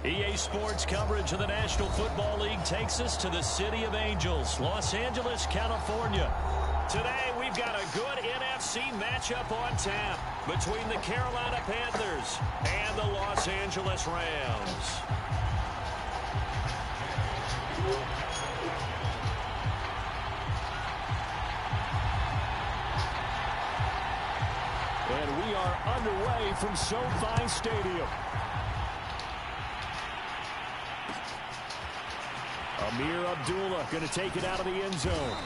EA Sports coverage of the National Football League takes us to the City of Angels, Los Angeles, California. Today, we've got a good NFC matchup on tap between the Carolina Panthers and the Los Angeles Rams. And we are underway from SoFi Stadium. Amir Abdullah going to take it out of the end zone.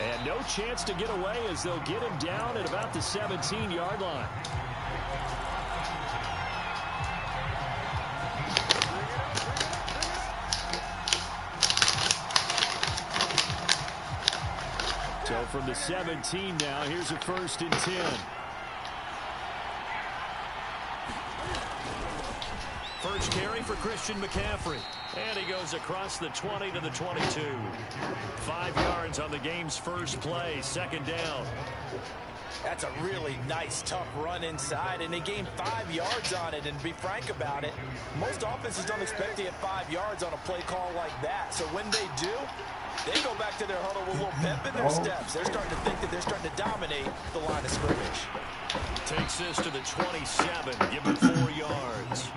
And no chance to get away as they'll get him down at about the 17-yard line. So from the 17 now, here's a 1st and 10. First carry for Christian McCaffrey. And he goes across the 20 to the 22. 5 yards on the game's first play, 2nd down. That's a really nice, tough run inside, and they gained 5 yards on it. And to be frank about it, most offenses don't expect to get 5 yards on a play call like that. So when they do, they go back to their huddle with a little pep in their steps. They're starting to think that they're starting to dominate the line of scrimmage. Takes this to the 27, give him 4 yards.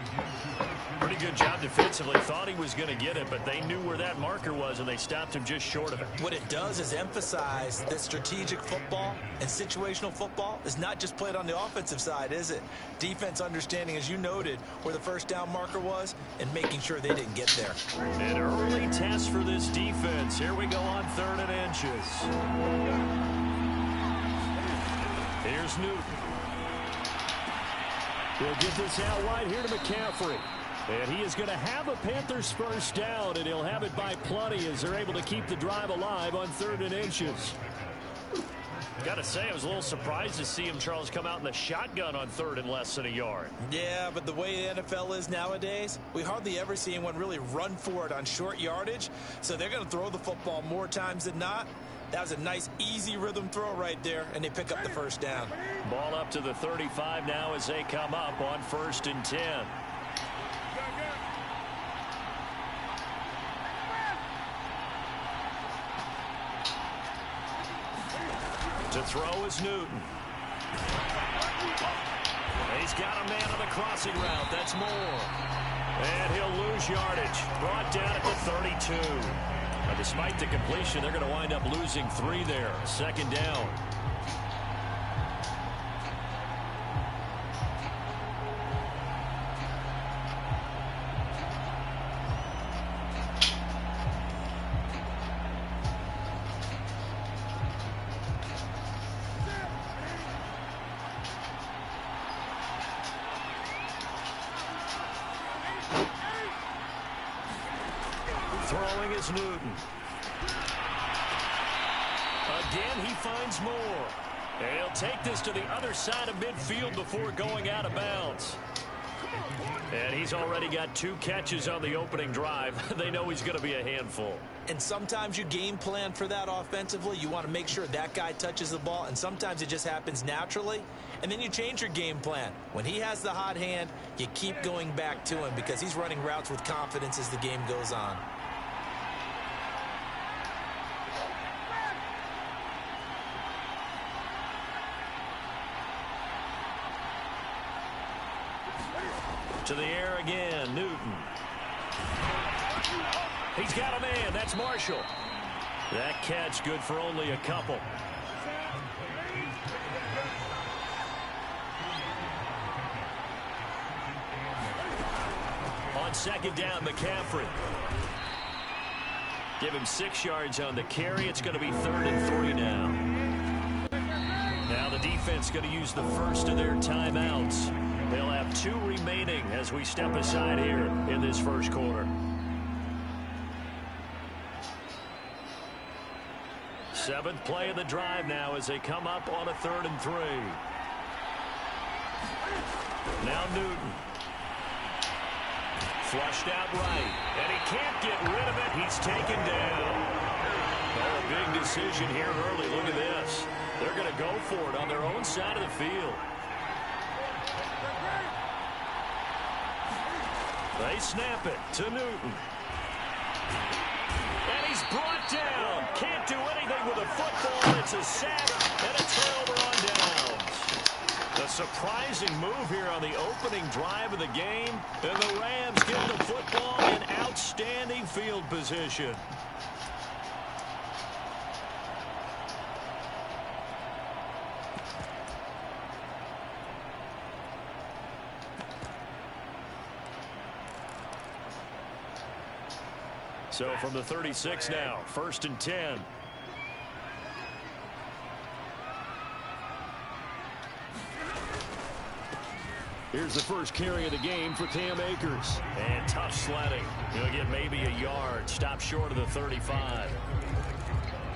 Pretty good job defensively. Thought he was going to get it, but they knew where that marker was, and they stopped him just short of it. What it does is emphasize that strategic football and situational football is not just played on the offensive side, is it? Defense understanding, as you noted, where the 1st down marker was and making sure they didn't get there. An early test for this defense. Here we go on 3rd and inches. Here's Newton. He'll get this out wide here to McCaffrey. And he is going to have a Panthers 1st down, and he'll have it by plenty as they're able to keep the drive alive on 3rd and inches. Got to say, I was a little surprised to see him, Charles, come out in the shotgun on 3rd and less than a yard. Yeah, but the way the NFL is nowadays, we hardly ever see anyone really run for it on short yardage. So they're going to throw the football more times than not. That was a nice, easy rhythm throw right there, and they pick up the 1st down. Ball up to the 35 now as they come up on 1st and 10. To throw is Newton. He's got a man on the crossing route. That's Moore. And he'll lose yardage. Brought down at the 32. Despite the completion, they're going to wind up losing 3 there. 2nd down. Throwing is Newton. Again, he finds Moore. And he'll take this to the other side of midfield before going out of bounds. And he's already got 2 catches on the opening drive. They know he's going to be a handful. And sometimes you game plan for that offensively. You want to make sure that guy touches the ball, and sometimes it just happens naturally. And then you change your game plan. When he has the hot hand, you keep going back to him because he's running routes with confidence as the game goes on. To the air again, Newton. He's got a man. That's Marshall. That catch good for only a couple. On 2nd down, McCaffrey. Give him 6 yards on the carry. It's going to be 3rd and 3 now. Now the defense going to use the first of their timeouts. They'll have 2 remaining as we step aside here in this first quarter. 7th play of the drive now as they come up on a 3rd and 3. Now Newton. Flushed out right. And he can't get rid of it. He's taken down. Oh, a big decision here early. Look at this. They're going to go for it on their own side of the field. They snap it to Newton. And he's brought down. Can't do anything with a football. It's a sack and a turnover on downs. A surprising move here on the opening drive of the game. And the Rams get the football in outstanding field position. So from the 36 now, 1st and 10. Here's the first carry of the game for Cam Akers. And tough sledding. He'll get maybe a yard. Stop short of the 35.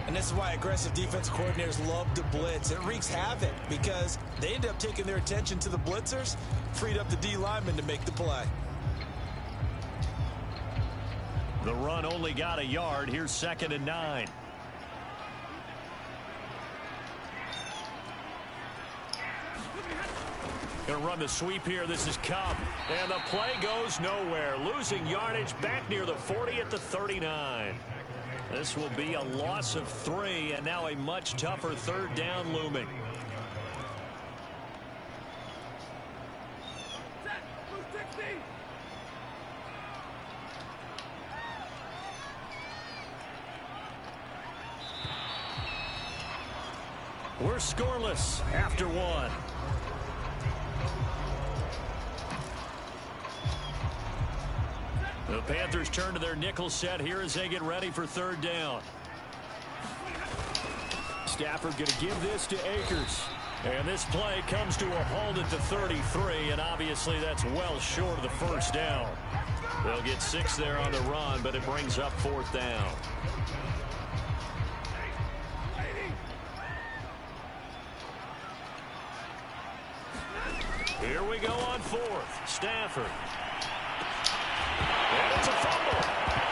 And this is why aggressive defensive coordinators love to blitz. It wreaks havoc because they end up taking their attention to the blitzers, freed up the D lineman to make the play. The run only got a yard. Here's 2nd and 9. Going to run the sweep here. This is Cup. And the play goes nowhere. Losing yardage back near the 40 at the 39. This will be a loss of 3, and now a much tougher 3rd down looming. We're scoreless after 1. The Panthers turn to their nickel set here as they get ready for 3rd down. Stafford going to give this to Akers. And this play comes to a halt at the 33, and obviously that's well short of the 1st down. They'll get 6 there on the run, but it brings up 4th down. Here we go on 4th. Stafford. And it's a fumble.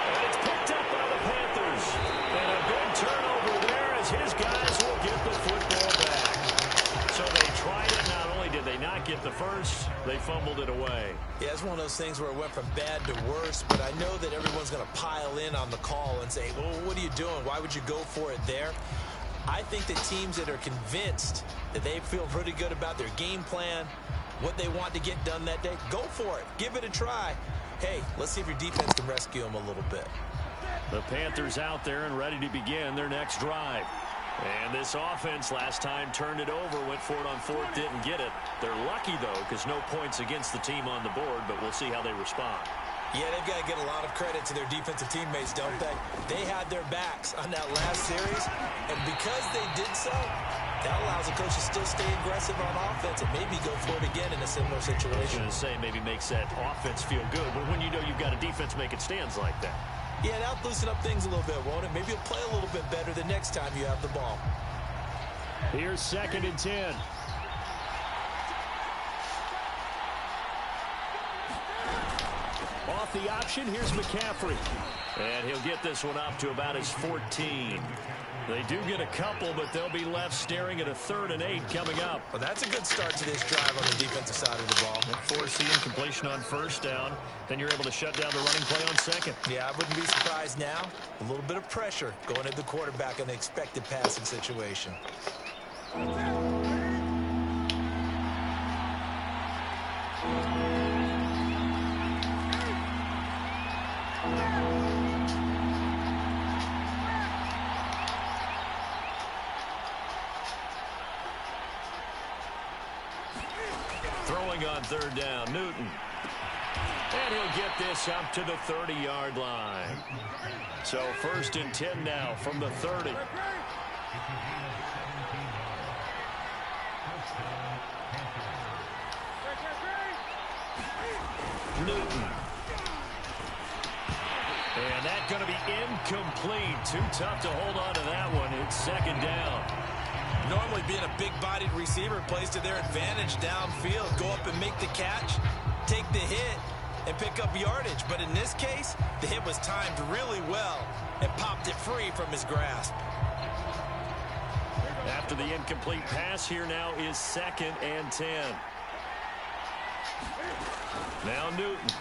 And it's picked up by the Panthers. And a big turnover there as his guys will get the football back. So they tried it. Not only did they not get the first, they fumbled it away. Yeah, it's one of those things where it went from bad to worse, but I know that everyone's going to pile in on the call and say, well, what are you doing? Why would you go for it there? I think that teams that are convinced that they feel pretty good about their game plan, what they want to get done that day, go for it. Give it a try. Hey, let's see if your defense can rescue them a little bit. The Panthers out there and ready to begin their next drive. And this offense last time turned it over, went for it on 4th, didn't get it. They're lucky, though, because no points against the team on the board, but we'll see how they respond. Yeah, they've got to get a lot of credit to their defensive teammates, don't they? They had their backs on that last series, and because they did so, that allows the coach to still stay aggressive on offense and maybe go for it again in a similar situation. I was going to say maybe makes that offense feel good, but when you know you've got a defense making stands like that. Yeah, that'll loosen up things a little bit, won't it? Maybe you'll play a little bit better the next time you have the ball. Here's 2nd and 10. Off the option, here's McCaffrey. And he'll get this one up to about his 14. They do get a couple, but they'll be left staring at a 3rd and 8 coming up. Well, that's a good start to this drive on the defensive side of the ball. Force the incompletion on 1st down. Then you're able to shut down the running play on 2nd. Yeah, I wouldn't be surprised now. A little bit of pressure going at the quarterback in the expected passing situation. Throwing on 3rd down, Newton. And he'll get this up to the 30-yard line. So 1st and 10 now from the 30. Newton. And that's going to be incomplete. Too tough to hold on to that one. It's 2nd down. Normally being a big-bodied receiver plays to their advantage downfield. Go up and make the catch, take the hit, and pick up yardage. But in this case, the hit was timed really well and popped it free from his grasp. After the incomplete pass, here now is 2nd and 10. Now Newton.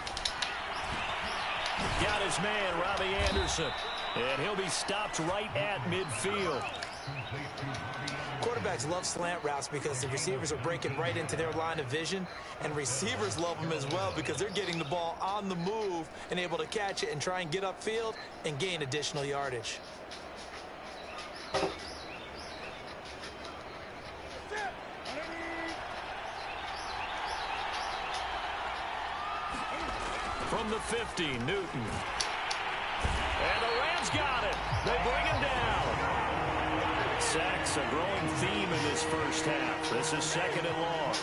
Got his man, Robbie Anderson. And he'll be stopped right at midfield. Quarterbacks love slant routes because the receivers are breaking right into their line of vision, and receivers love them as well because they're getting the ball on the move and able to catch it and try and get upfield and gain additional yardage. From the 50, Newton. And the Rams got it. They bring him down. Sacks a growing theme in this first half. This is 2nd and long.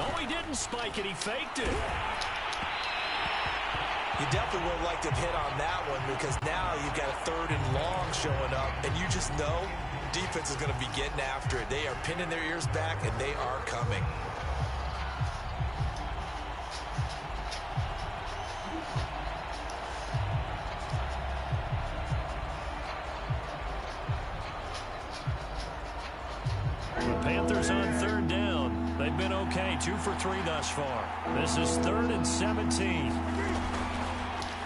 Oh, he didn't spike it. He faked it. You definitely would have liked to have hit on that one because now you've got a 3rd and long showing up, and you just know defense is going to be getting after it. They are pinning their ears back, and they are coming. Panthers on 3rd down. They've been okay, 2 for 3 thus far. This is 3rd and 17.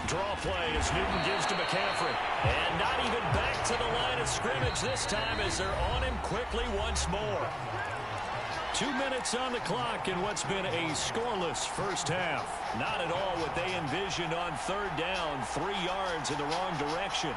Draw play as Newton gives to McCaffrey. And not even back to the line of scrimmage this time as they're on him quickly once more. 2 minutes on the clock in what's been a scoreless first half. Not at all what they envisioned on 3rd down, 3 yards in the wrong direction.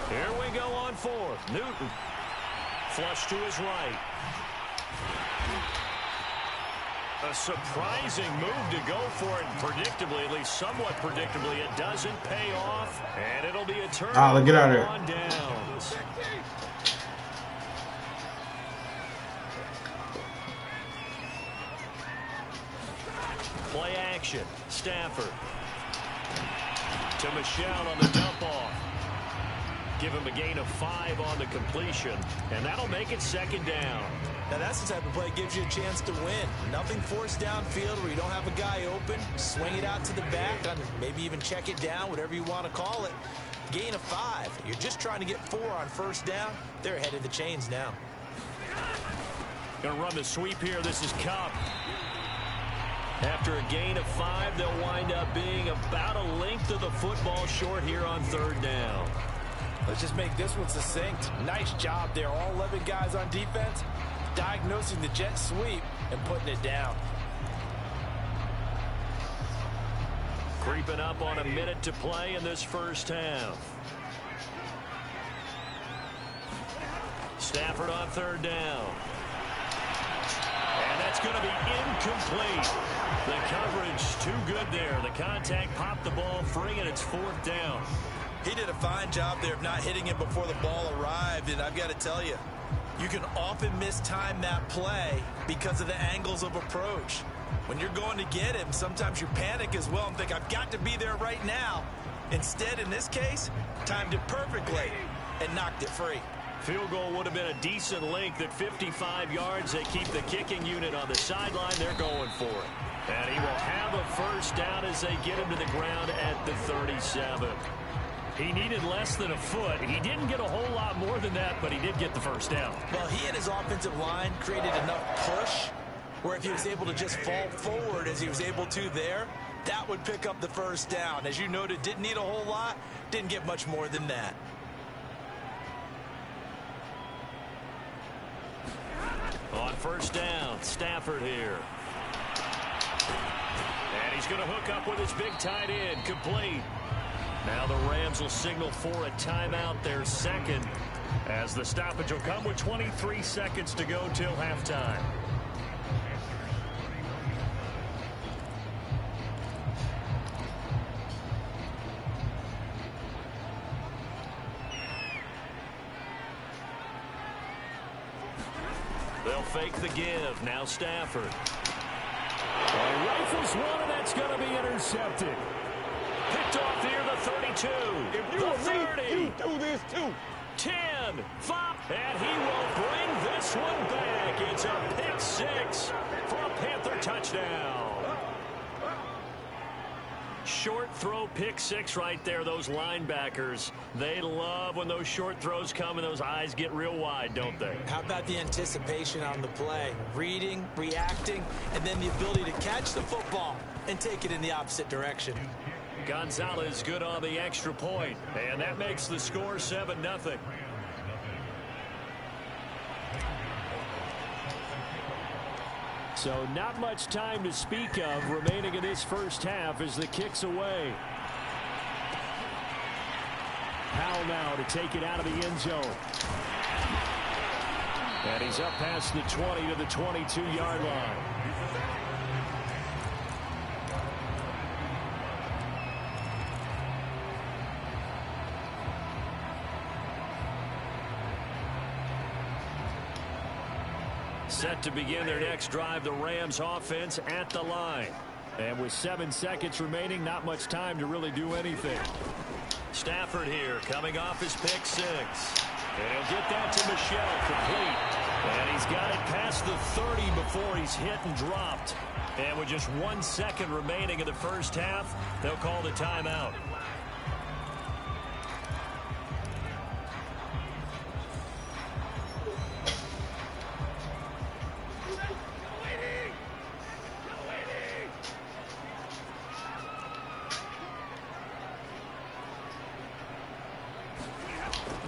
Here we go on 4th. Newton. Flush to his right. A surprising move to go for it. Predictably, at least somewhat predictably, it doesn't pay off. And it'll be a turnover get out of here. on downs. Play action. Stafford. To Michelle on the dump off. Give him a gain of 5 on the completion, and that'll make it 2nd down. Now that's the type of play that gives you a chance to win. Nothing forced downfield where you don't have a guy open. Swing it out to the back, and maybe even check it down, whatever you want to call it. Gain of 5. You're just trying to get 4 on 1st down. They're ahead of the chains now. Going to run the sweep here. This is Cup. After a gain of 5, they'll wind up being about a length of the football short here on 3rd down. Let's just make this one succinct. Nice job there. All 11 guys on defense diagnosing the jet sweep and putting it down. Creeping up on a minute to play in this first half. Stafford on 3rd down. And that's going to be incomplete. The coverage too good there. The contact popped the ball free, and it's 4th down. He did a fine job there of not hitting him before the ball arrived, and I've got to tell you, you can often mistime that play because of the angles of approach. When you're going to get him, sometimes you panic as well and think, I've got to be there right now. Instead, in this case, timed it perfectly and knocked it free. Field goal would have been a decent length at 55 yards. They keep the kicking unit on the sideline. They're going for it. And he will have a 1st down as they get him to the ground at the 37. He needed less than a foot. He didn't get a whole lot more than that, but he did get the 1st down. Well, he and his offensive line created enough push where if he was able to just fall forward as he was able to there, that would pick up the 1st down. As you noted, didn't need a whole lot, didn't get much more than that. On 1st down, Stafford here. And he's going to hook up with his big tight end, complete. Now the Rams will signal for a timeout, their 2nd, as the stoppage will come with 23 seconds to go till halftime. They'll fake the give. Now Stafford. rifles one, and that's going to be intercepted. Picked off near the 32. If you the were 30. me, you do this too. 10, 5, and he will bring this one back. It's a pick six for a Panther touchdown. Short throw pick six right there. Those linebackers, they love when those short throws come and those eyes get real wide, don't they? How about the anticipation on the play? Reading, reacting, and then the ability to catch the football and take it in the opposite direction. Gonzalez good on the extra point, and that makes the score 7-0. So not much time to speak of remaining in this first half as the kick's away. Powell now to take it out of the end zone. And he's up past the 20 to the 22-yard line. Set to begin their next drive, the Rams offense at the line. And with 7 seconds remaining, not much time to really do anything. Stafford here coming off his pick six. And he'll get that to Michel, complete. And he's got it past the 30 before he's hit and dropped. And with just 1 second remaining in the first half, they'll call the timeout.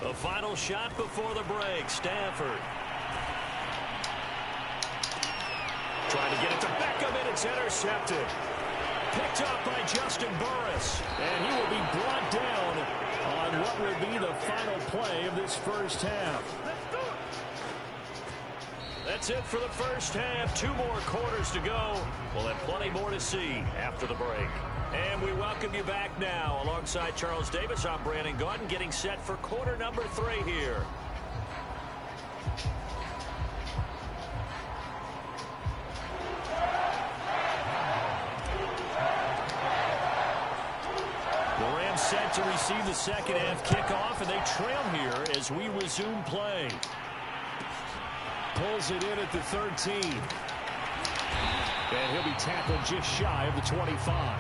The final shot before the break. Stafford trying to get it to Beckham, and it's intercepted. Picked up by Justin Burris, and he will be brought down on what will be the final play of this first half. That's it for the first half. 2 more quarters to go. We'll have plenty more to see after the break. And we welcome you back now. Alongside Charles Davis, I'm Brandon Gaudin, getting set for quarter number 3 here. The Rams set to receive the second half kickoff, and they trail here as we resume play. Pulls it in at the 13. And he'll be tackled just shy of the 25.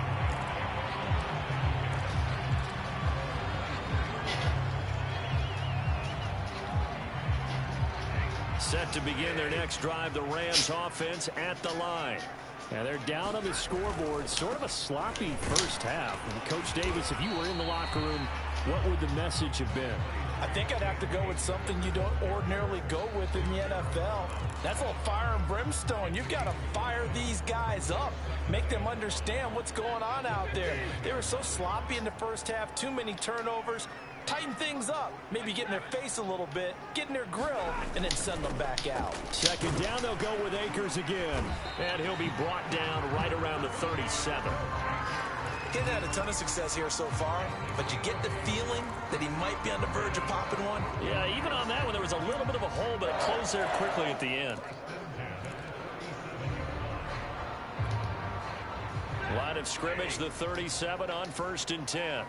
Set to begin their next drive, the Rams offense at the line. And they're down on the scoreboard, sort of a sloppy first half. And Coach Davis, if you were in the locker room, what would the message have been? I think I'd have to go with something you don't ordinarily go with in the NFL. That's a little fire and brimstone. You've got to fire these guys up. Make them understand what's going on out there. They were so sloppy in the first half, too many turnovers. Tighten things up, maybe get in their face a little bit, get in their grill, and then send them back out. Second down, they'll go with Akers again. And he'll be brought down right around the 37. He hasn't had a ton of success here so far, but you get the feeling that he might be on the verge of popping one. Yeah, even on that one, there was a little bit of a hole, but it closed there quickly at the end. Line of scrimmage, the 37 on 1st and 10.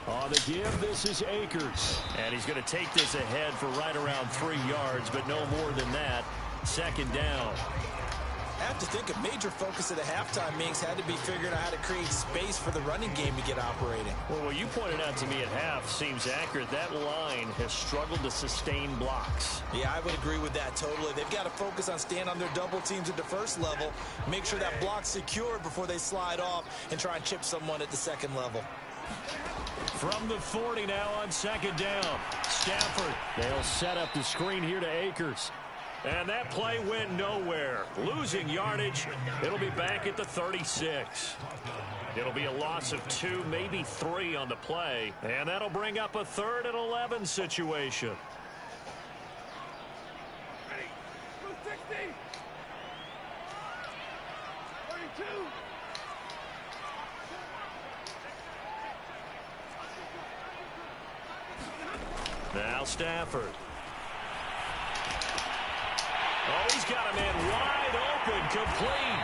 On the give, this is Akers. And he's going to take this ahead for right around 3 yards, but no more than that. Second down. I have to think a major focus of the halftime meetings had to be figuring out how to create space for the running game to get operating. Well, what you pointed out to me at half seems accurate. That line has struggled to sustain blocks. Yeah, I would agree with that totally. They've got to focus on staying on their double teams at the first level, make sure that block's secured before they slide off and try and chip someone at the second level. From the 40 now on second down. Stafford. They'll set up the screen here to Akers. And that play went nowhere. Losing yardage. It'll be back at the 36. It'll be a loss of 2, maybe 3 on the play. And that'll bring up a 3rd and 11 situation. Ready. 260. 32. Now Stafford. Oh, he's got a man wide open, complete.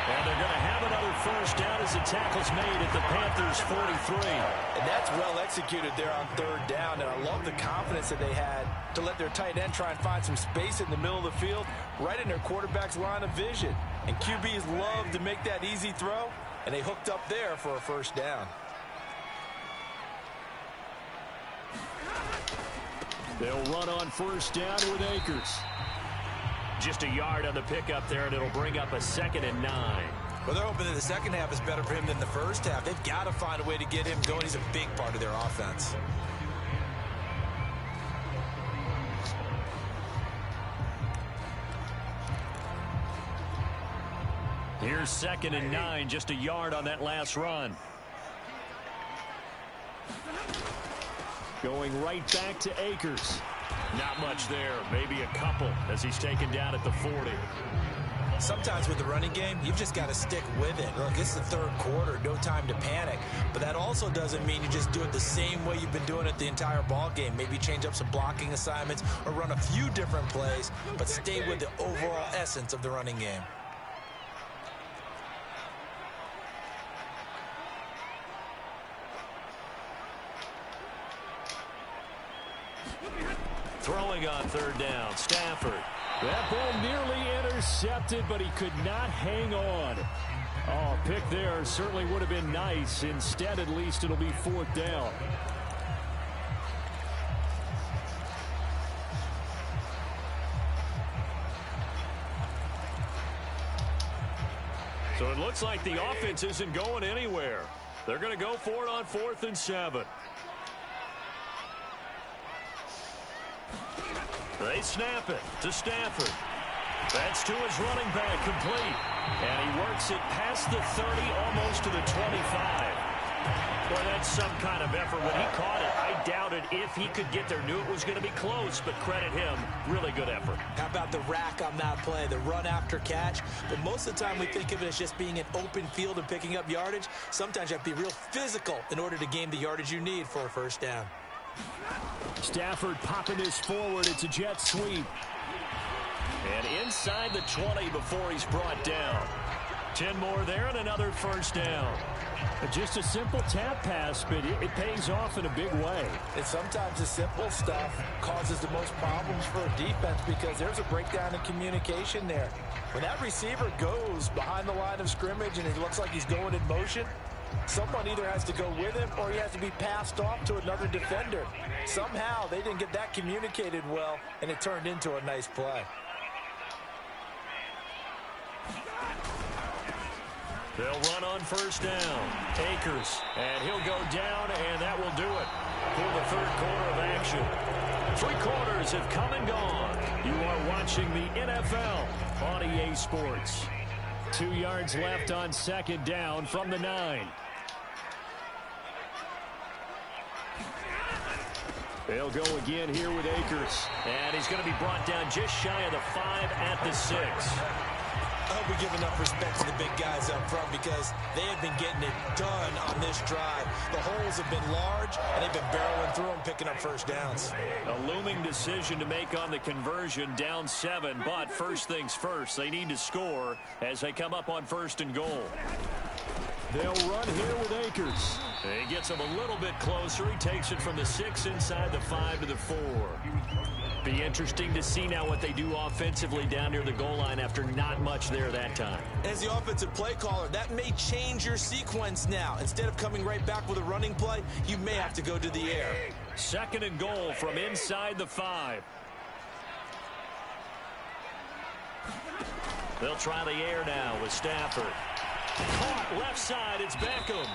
And they're going to have another first down as the tackle's made at the Panthers' 43. And that's well executed there on third down. And I love the confidence that they had to let their tight end try and find some space in the middle of the field, right in their quarterback's line of vision. And QBs love to make that easy throw, and they hooked up there for a first down. They'll run on first down with Akers. Just a yard on the pickup there, and it'll bring up a 2nd and 9. Well, they're hoping that the second half is better for him than the first half. They've got to find a way to get him going. He's a big part of their offense. Here's 2nd and 9, just a yard on that last run. Going right back to Akers. Not much there, maybe a couple as he's taken down at the 40. Sometimes with the running game, you've just got to stick with it. Look, it's the third quarter, no time to panic. But that also doesn't mean you just do it the same way you've been doing it the entire ball game. Maybe change up some blocking assignments or run a few different plays, but stay with the overall essence of the running game. Throwing on third down, Stafford. That ball nearly intercepted, but he could not hang on. Oh, pick there certainly would have been nice. Instead, at least, it'll be 4th down. So it looks like the offense isn't going anywhere. They're going to go for it on 4th and 7. They snap it to Stafford. That's to his running back, complete. And he works it past the 30, almost to the 25. Boy, that's some kind of effort. When he caught it, I doubted if he could get there. Knew it was going to be close, but credit him. Really good effort. How about the rack on that play, the run after catch? But most of the time we think of it as just being an open field and picking up yardage. Sometimes you have to be real physical in order to gain the yardage you need for a first down. Stafford popping this forward. It's a jet sweep. And inside the 20 before he's brought down. 10 more there and another first down. Just a simple tap pass, but it pays off in a big way. And sometimes the simple stuff causes the most problems for a defense because there's a breakdown in communication there. When that receiver goes behind the line of scrimmage and it looks like he's going in motion, someone either has to go with him or he has to be passed off to another defender. Somehow they didn't get that communicated well, and it turned into a nice play. They'll run on first down. Akers, and he'll go down, and that will do it for the third quarter of action. 3 quarters have come and gone. You are watching the NFL on EA Sports. 2 yards left on second down from the 9. They'll go again here with Akers. And he's going to be brought down just shy of the 5 at the 6. I hope we give enough respect to the big guys up front because they have been getting it done on this drive. The holes have been large, and they've been barreling through them, picking up first downs. A looming decision to make on the conversion, down 7. But first things first, they need to score as they come up on first and goal. They'll run here with Akers. He gets him a little bit closer. He takes it from the 6 inside the 5 to the 4. Be interesting to see now what they do offensively down near the goal line after not much there that time. As the offensive play caller, that may change your sequence now. Instead of coming right back with a running play, you may have to go to the air. 2nd and goal from inside the 5. They'll try the air now with Stafford. Caught left side, it's Beckham.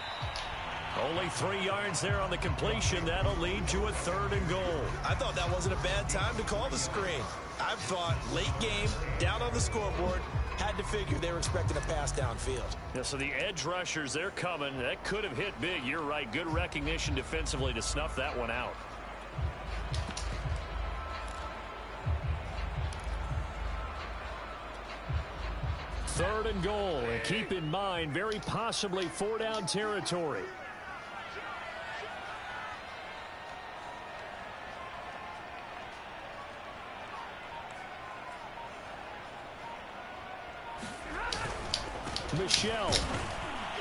Only 3 yards there on the completion. That'll lead to a 3rd and goal. I thought that wasn't a bad time to call the screen. I thought late game, down on the scoreboard, had to figure they were expecting a pass downfield. Yeah, so the edge rushers, they're coming. That could have hit big. You're right. Good recognition defensively to snuff that one out. Third and goal. And keep in mind, very possibly 4-down territory. Michelle.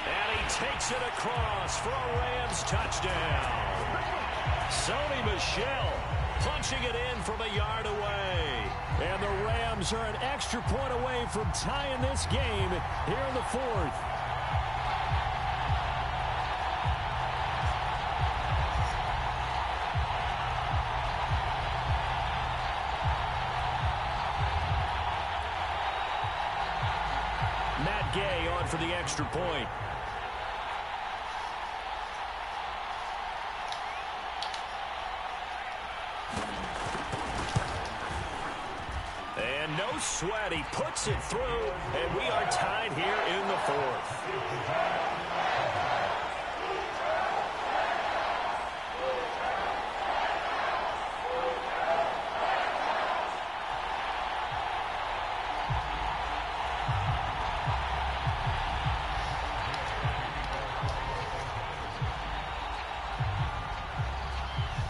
And he takes it across for a Rams touchdown. Sony Michel punching it in from a yard away. And the Rams are an extra point away from tying this game here in the fourth. Matt Gay on for the extra point. And no sweat, he puts it through, and we are tied here in the fourth.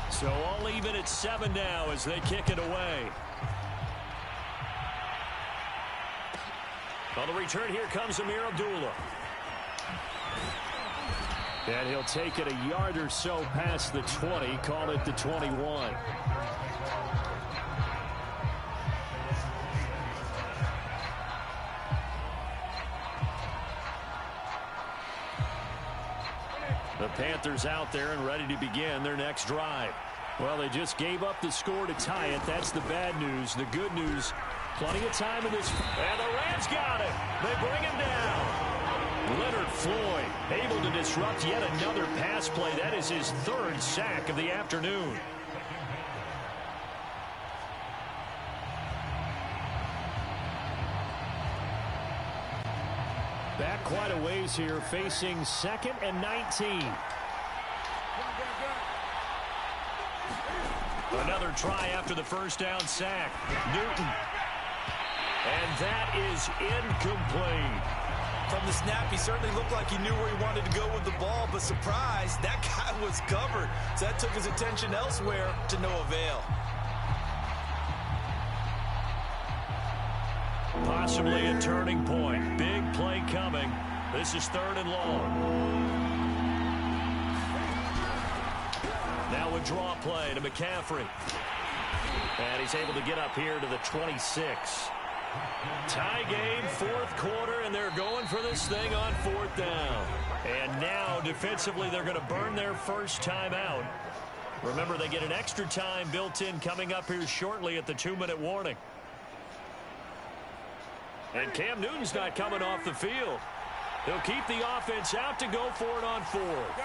So all even at 7 now as they kick it away. On the return, here comes Amir Abdullah. And he'll take it a yard or so past the 20, call it the 21. The Panthers out there and ready to begin their next drive. Well, they just gave up the score to tie it. That's the bad news. The good news, plenty of time in this. And the Rams got it. They bring him down. Leonard Floyd able to disrupt yet another pass play. That is his third sack of the afternoon. Back quite a ways here, facing 2nd and 19. Another try after the first down sack. Newton. And that is incomplete. From the snap, he certainly looked like he knew where he wanted to go with the ball, but surprise, that guy was covered. So that took his attention elsewhere to no avail. Possibly a turning point. Big play coming. This is 3rd and long. Now a draw play to McCaffrey. And he's able to get up here to the 26. Tie game, 4th quarter, and they're going for this thing on 4th down. And now, defensively, they're going to burn their first time out. Remember, they get an extra time built in coming up here shortly at the 2-minute warning. And Cam Newton's not coming off the field. He'll keep the offense out to go for it on 4th.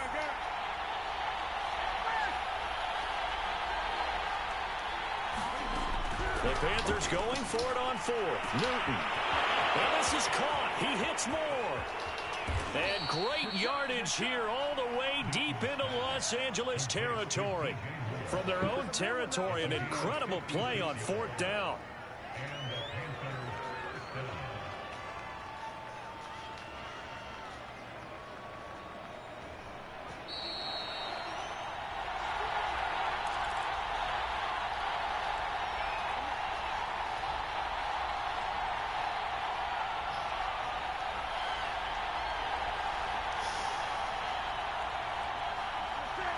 The Panthers going for it on 4th. Newton. Well, this is caught. He hits more. And great yardage here all the way deep into Los Angeles territory. From their own territory, an incredible play on 4th down.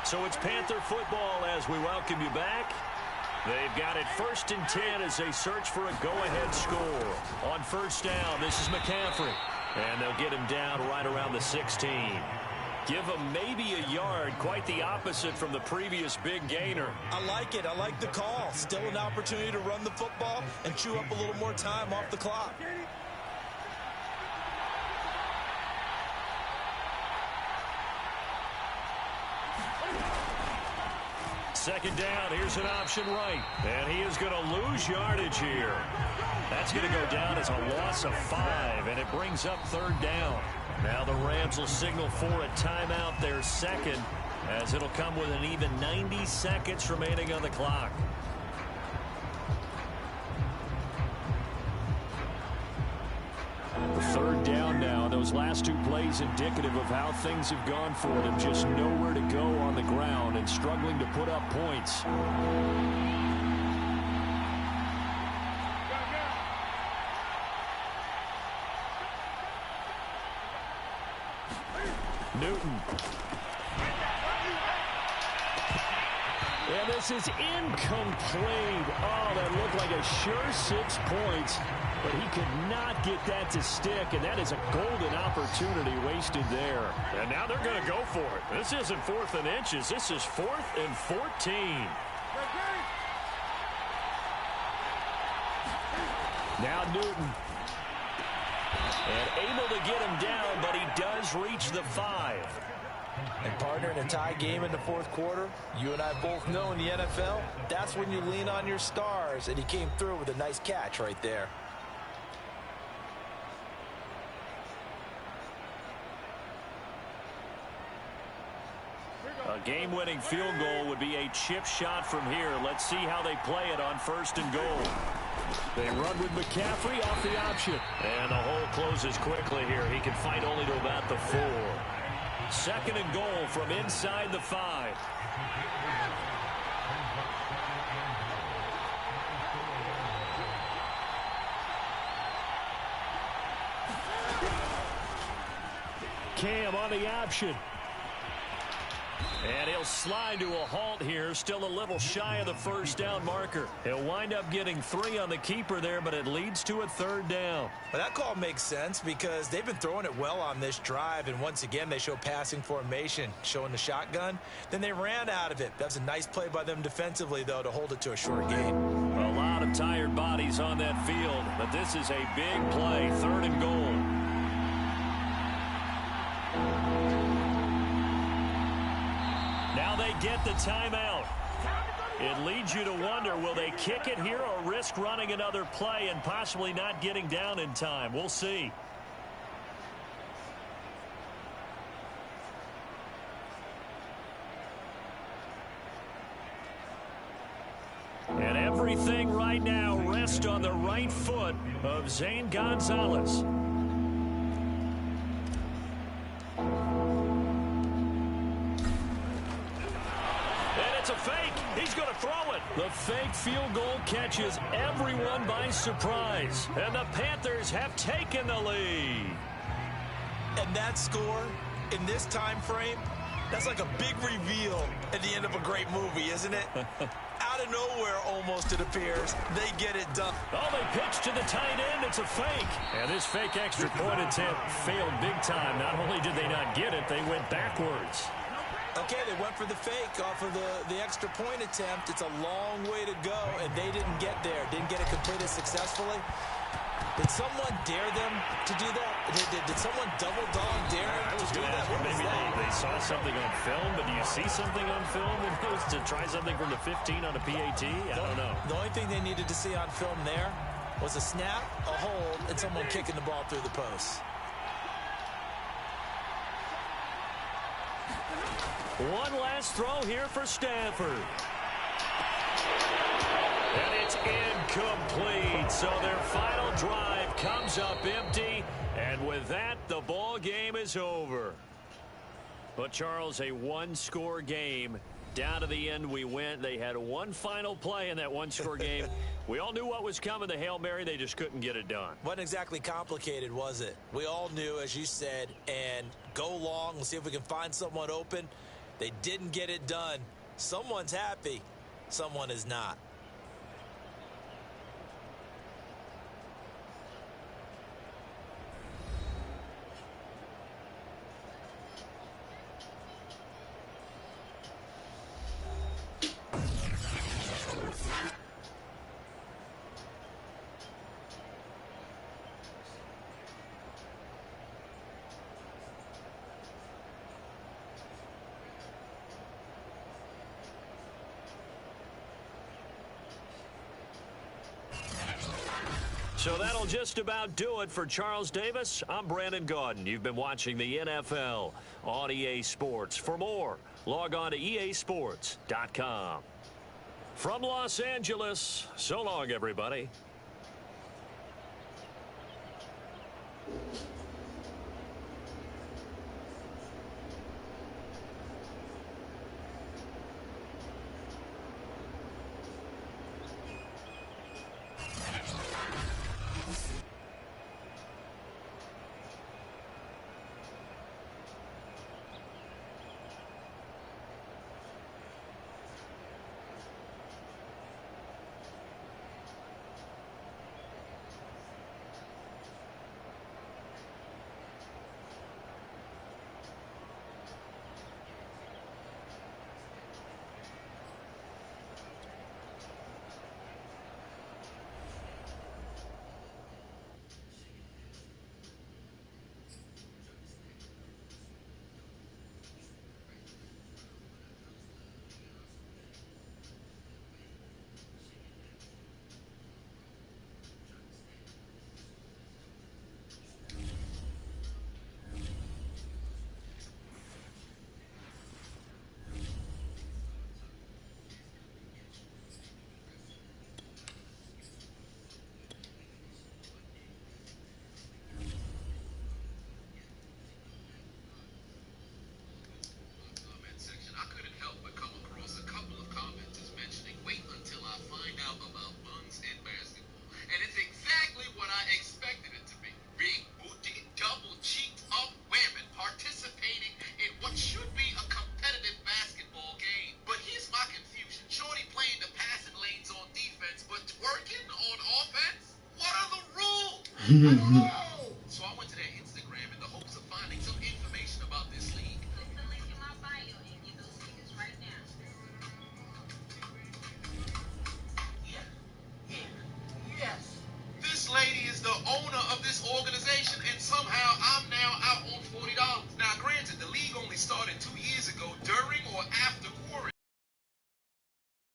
So it's Panther football as we welcome you back. They've got it 1st and 10 as they search for a go-ahead score. On 1st down, this is McCaffrey. And they'll get him down right around the 16. Give him maybe a yard, quite the opposite from the previous big gainer. I like it. I like the call. Still an opportunity to run the football and chew up a little more time off the clock. 2nd down, here's an option right. And he is going to lose yardage here. That's going to go down as a loss of 5, and it brings up 3rd down. Now the Rams will signal for a timeout, their second, as it'll come with an even 90 seconds remaining on the clock. Third down now. Those last 2 plays indicative of how things have gone for them. Just nowhere to go on the ground and struggling to put up points. And this is incomplete. Oh, that looked like a sure 6 points. But he could not get that to stick, and that is a golden opportunity wasted there. And now they're going to go for it. This isn't 4th and inches. This is 4th and 14. Now Newton. And able to get him down, but he does reach the 5. And partner, in a tie game in the 4th quarter, you and I both know in the NFL, that's when you lean on your stars, and he came through with a nice catch right there. A game-winning field goal would be a chip shot from here. Let's see how they play it on 1st and goal. They run with McCaffrey off the option. And the hole closes quickly here. He can fight only to about the 4. 2nd and goal from inside the 5. Cam on the option. And he'll slide to a halt here, still a little shy of the 1st down marker. He'll wind up getting 3 on the keeper there, but it leads to a 3rd down. Well, that call makes sense because they've been throwing it well on this drive, and once again they show passing formation, showing the shotgun. Then they ran out of it. That's a nice play by them defensively, though, to hold it to a short gain. A lot of tired bodies on that field, but this is a big play, 3rd and goal. Now they get the timeout. It leads you to wonder, will they kick it here or risk running another play and possibly not getting down in time? We'll see. And everything right now rests on the right foot of Zane Gonzalez. It's a fake. He's going to throw it. The fake field goal catches everyone by surprise. And the Panthers have taken the lead. And that score in this time frame, that's like a big reveal at the end of a great movie, isn't it? Out of nowhere, almost, it appears, they get it done. Oh, they pitch to the tight end. It's a fake. And this fake extra point attempt failed big time. Not only did they not get it, they went backwards. Okay, they went for the fake off of the extra point attempt. It's a long way to go, and they didn't get there. Didn't get it completed successfully. Did someone dare them to do that? Did someone double dog dare them I was to do going to that? ask, What was maybe that? they saw something on film, but do you see something on film that was to try something from the 15 on a PAT? I don't know. The only thing they needed to see on film there was a snap, a hold, and someone kicking the ball through the post. One last throw here for Stanford. And it's incomplete. So their final drive comes up empty. And with that, the ball game is over. But, Charles, a one-score game. Down to the end we went. They had one final play in that one-score game. We all knew what was coming, the Hail Mary. They just couldn't get it done. Wasn't exactly complicated, was it? We all knew, as you said, and go long and see if we can find someone open. They didn't get it done. Someone's happy. Someone is not. So that'll just about do it for Charles Davis. I'm Brandon Gaudin. You've been watching the NFL on EA Sports. For more, log on to easports.com. From Los Angeles, so long, everybody. So I went to their Instagram in the hopes of finding some information about this league. Click the link in my bio and get those tickets right now. Yes. This lady is the owner of this organization, and somehow I'm